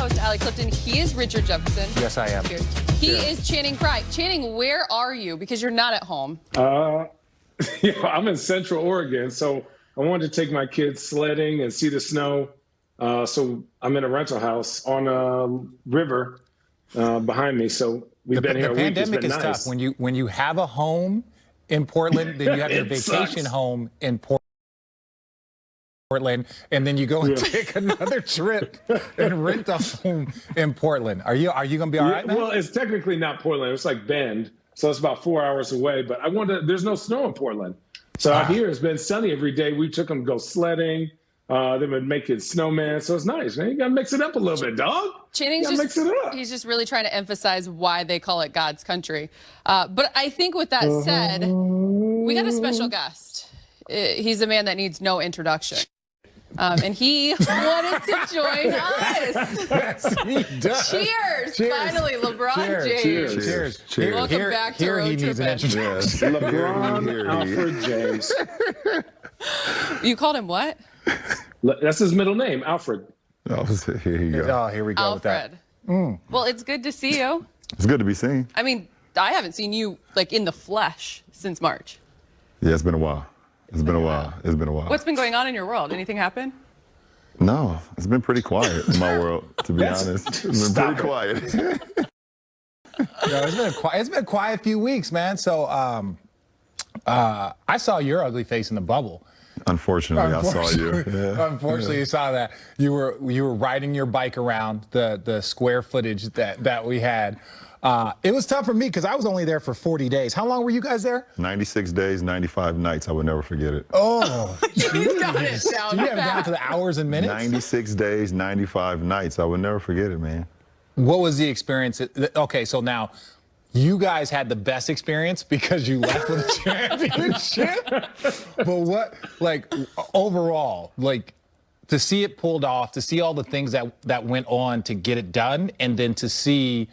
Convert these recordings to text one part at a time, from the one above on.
co-host, Allie Clifton. He is Richard Jefferson. Yes, I am. Cheers. He is Channing Frye. Channing, where are you? Because you're not at home. I'm in Central Oregon, so I wanted to take my kids sledding and see the snow. So I'm in a rental house on a river behind me. So we've been here a week. It's been nice. The pandemic is tough. When you have a home in Portland, then you have your vacation home in Portland, and then you go and take another trip and rent a home in Portland. Are you gonna be all right, man? Well, it's technically not Portland. It's like Bend, so it's about 4 hours away. But there's no snow in Portland, so out here it's been sunny every day. We took them to go sledding. They've been making snowman, so it's nice, man. You gotta mix it up a little bit, dog. Channing's he's just really trying to emphasize why they call it God's country. But I think with that said, we got a special guest. He's a man that needs no introduction. And he wanted to join us. Yes, he does. Cheers. Finally, LeBron James. Cheers. Welcome back to Road Trippin'. Yes. LeBron Alfred James. You called him what? That's his middle name, Alfred. Oh, here you go. Oh, here we go Alfred. with that. Well, it's good to see you. It's good to be seen. I mean, I haven't seen you like in the flesh since March. Yeah, it's been a while. It's been a while. What's been going on in your world? Anything happen? No, it's been pretty quiet in my world, to be honest. It's been pretty quiet. It's been a quiet few weeks, man. So I saw your ugly face in the bubble. Unfortunately, I saw you. Yeah. Unfortunately, you saw that. You were riding your bike around the square footage that we had. It was tough for me because I was only there for 40 days. How long were you guys there? 96 days, 95 nights. I would never forget it. Oh, he's got it down. Do you have it down to the hours and minutes? 96 days, 95 nights. I would never forget it, man. What was the experience? Okay, so now you guys had the best experience because you left with a championship. But what, like, overall, like, to see it pulled off, to see all the things that went on to get it done, and then to see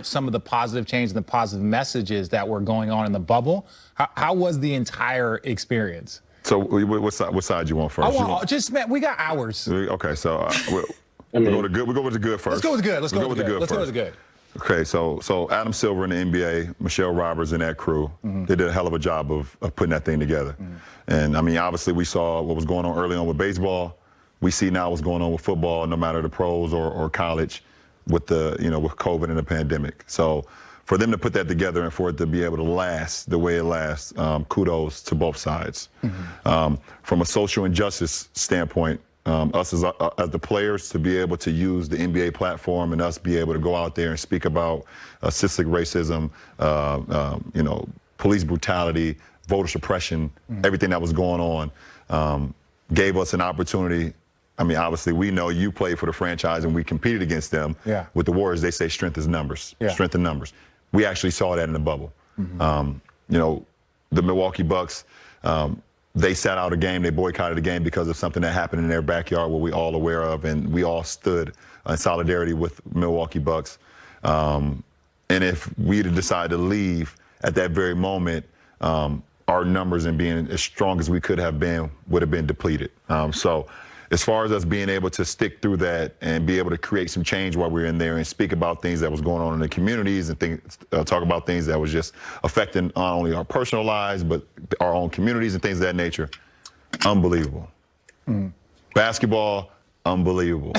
some of the positive change and the positive messages that were going on in the bubble. How was the entire experience? So what side you want first? We got hours. Okay, so we go with the good first. Let's go with the good. Okay, so Adam Silver in the NBA, Michelle Roberts and that crew, they did a hell of a job of putting that thing together. And I mean, obviously we saw what was going on early on with baseball. We see now what's going on with football, no matter the pros or college, with with COVID and the pandemic. So for them to put that together and for it to be able to last the way it lasts, kudos to both sides. From a social injustice standpoint, us as the players to be able to use the NBA platform and us be able to go out there and speak about systemic racism, police brutality, voter suppression, everything that was going on, gave us an opportunity. I mean, obviously, we know you played for the franchise and we competed against them. Yeah. With the Warriors, they say strength is numbers. Yeah. Strength in numbers. We actually saw that in the bubble. The Milwaukee Bucks, they sat out a game. They boycotted a game because of something that happened in their backyard, what we all aware of, and we all stood in solidarity with Milwaukee Bucks. And if we'd have decided to leave at that very moment, our numbers and being as strong as we could have been would have been depleted. So as far as us being able to stick through that and be able to create some change while we were in there and speak about things that was going on in the communities and talk about things that was just affecting not only our personal lives, but our own communities and things of that nature, unbelievable. Basketball, unbelievable.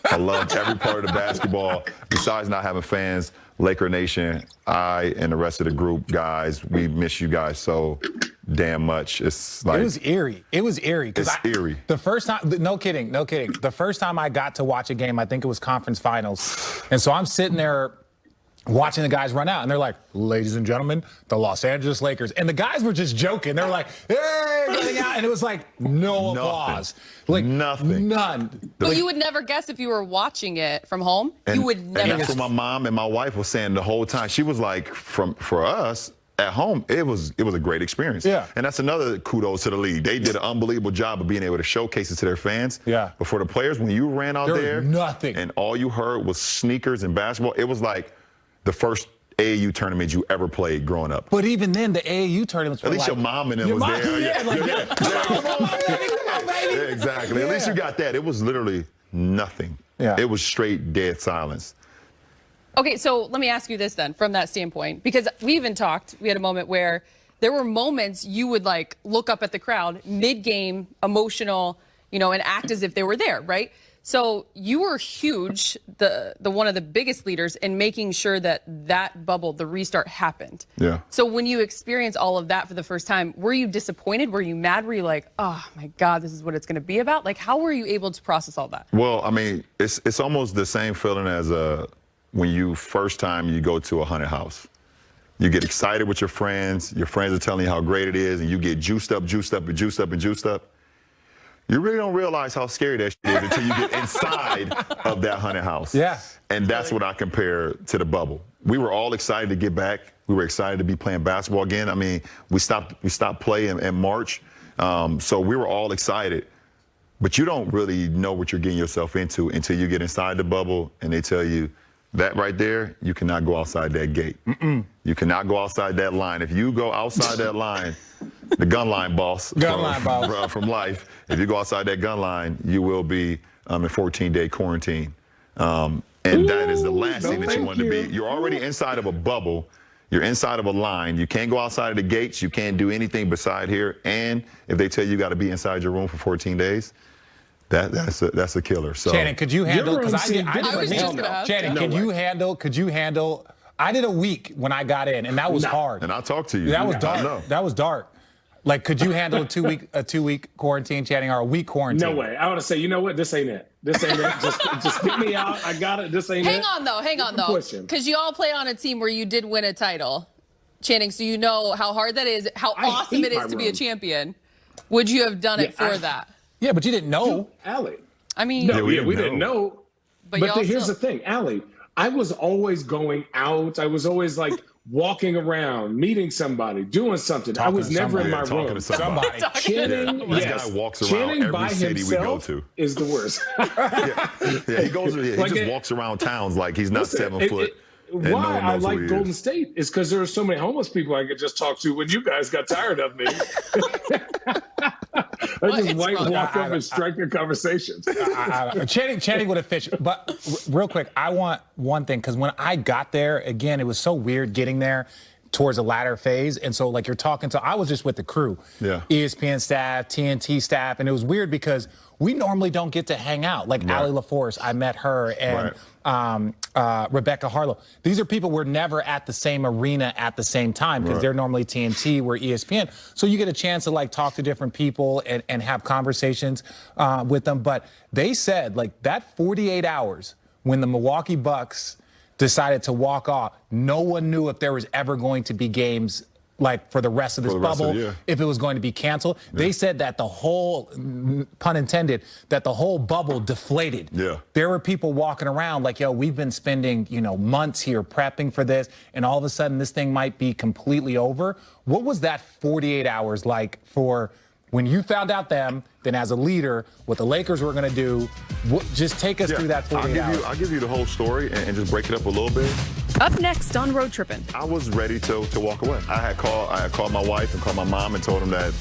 I loved every part of the basketball. Besides not having fans, Laker Nation, I and the rest of the group, guys, we miss you guys so damn much. It's like, it was eerie. It's eerie. The first time, no kidding. The first time I got to watch a game, I think it was conference finals. And so I'm sitting there watching the guys run out, and they're like, ladies and gentlemen, the Los Angeles Lakers. And the guys were just joking. They were like, hey, running out. And it was like, no applause. Like, nothing. None. But you would never guess if you were watching it from home. You would never And that's guess. what my mom and my wife was saying the whole time. She was like, for us, at home, it was a great experience. Yeah. And that's another kudos to the league. They did an unbelievable job of being able to showcase it to their fans. Yeah. But for the players, when you ran out there, nothing. And all you heard was sneakers and basketball, it was like the first AAU tournament you ever played growing up. But even then, the AAU tournaments were at least like, your mom and them was there. Yeah, Yeah, exactly. Yeah. At least you got that. It was literally nothing. Yeah. It was straight dead silence. Okay, so let me ask you this then, from that standpoint, because we even talked, we had a moment where there were moments you would like look up at the crowd mid-game, emotional, you know, and act as if they were there, right? So you were huge, the one of the biggest leaders in making sure that that bubble, the restart, happened. Yeah. So when you experience all of that for the first time, were you disappointed? Were you mad? Were you like, oh my God, this is what it's going to be about? Like, how were you able to process all that? Well, I mean, it's almost the same feeling as when you first time you go to a haunted house. You get excited with your friends are telling you how great it is, and you get juiced up. You really don't realize how scary that shit is until you get inside of that haunted house. Yeah. And that's what I compare to the bubble. We were all excited to get back. We were excited to be playing basketball again. I mean, we stopped playing in March, so we were all excited. But you don't really know what you're getting yourself into until you get inside the bubble and they tell you, that right there, you cannot go outside that gate. You cannot go outside that line. If you go outside that line, the gun line boss from life, if you go outside that gun line, you will be in 14-day quarantine. And that is the last thing that you want to be. You're already inside of a bubble. You're inside of a line. You can't go outside of the gates. You can't do anything beside here. And if they tell you got to be inside your room for 14 days, that's a killer. So Shannon, could you handle? Because Shannon, could you handle? I did a week when I got in, and that was hard. And I'll talk to you. That was dark. That was dark. Like, could you handle a two week quarantine, Channing, or a week quarantine? No way. I want to say, you know what? This ain't it. This ain't it. Just get me out. I got it. This ain't it. Hang on though, because you all play on a team where you did win a title, Channing. So you know how hard that is, how awesome it is to be a champion. Would you have done it for that? Yeah, but you didn't know. Allie. I mean, no, we didn't know. But here's the thing, Allie. I was always going out. I was always like walking around, meeting somebody, doing something. I was never in my room. To somebody. Channing, this guy walks around every city we go to. Is the worst. He goes. He just walks around towns like he's not 7 foot. Why I like Golden State is because there are so many homeless people I could just talk to when you guys got tired of me. I just walk up and strike a conversation. Channing would have fished. But real quick, I want one thing, because when I got there, again, it was so weird getting there towards the latter phase. And so, like, you're talking to, I was just with the crew, ESPN staff, TNT staff, and it was weird because we normally don't get to hang out. Like Allie LaForce, I met her, and Rebecca Harlow. These are people we're never at the same arena at the same time, because they're normally TNT, we're ESPN. So you get a chance to like talk to different people and have conversations with them. But they said like that 48 hours when the Milwaukee Bucks decided to walk off, no one knew if there was ever going to be games like for the rest of this bubble, if it was going to be canceled. They said that the whole, pun intended, that the whole bubble deflated. There were people walking around like, yo, we've been spending, months here prepping for this, and all of a sudden this thing might be completely over. What was that 48 hours like for when you found out them, then as a leader, what the Lakers were going to do? Just take us through that 48 hours. I'll give you the whole story and just break it up a little bit. Up next on Road Trippin'. I was ready to walk away. I had called my wife and called my mom and told them that